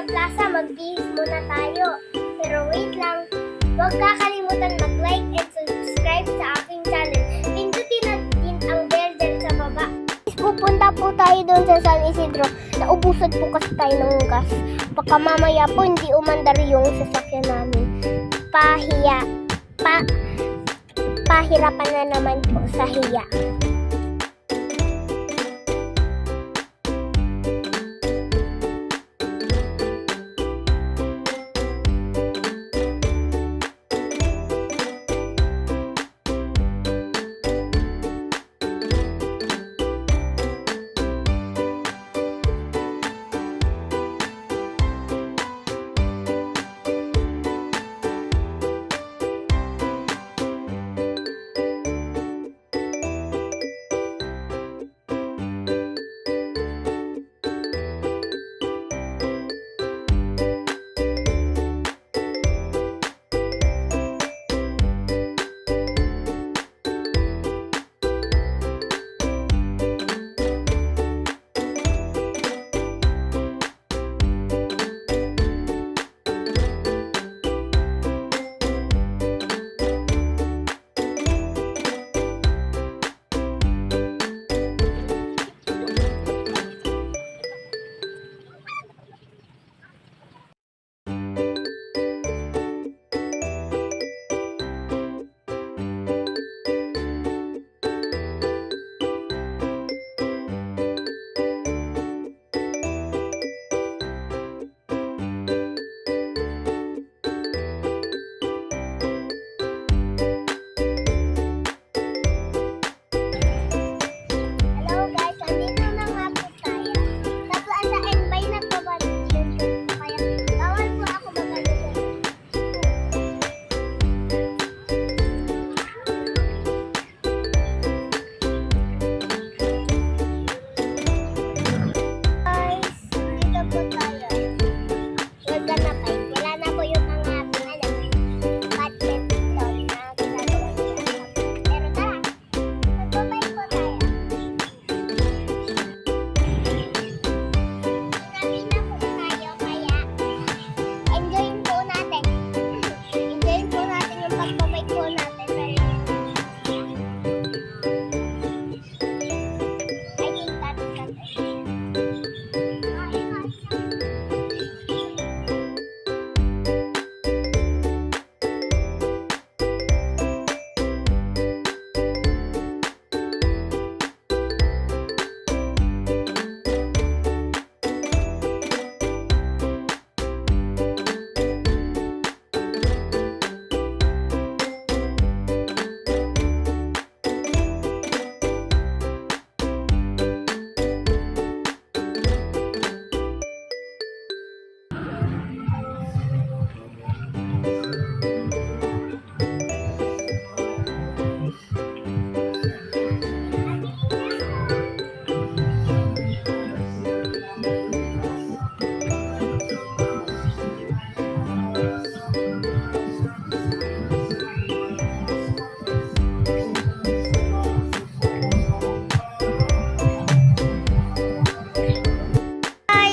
sa plaza, magbihis muna tayo. Pero wait lang, huwag kakalimutan mag-like and subscribe sa aking channel. Pindutin natin ang bell dyan sa baba. Pupunta po tayo doon sa San Isidro. Naubusan po kasi tayo ng gas. Baka mamaya po hindi umandar yung sasakyan namin. Pahirapan na naman po sa hiya.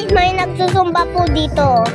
May nagsusumba po dito.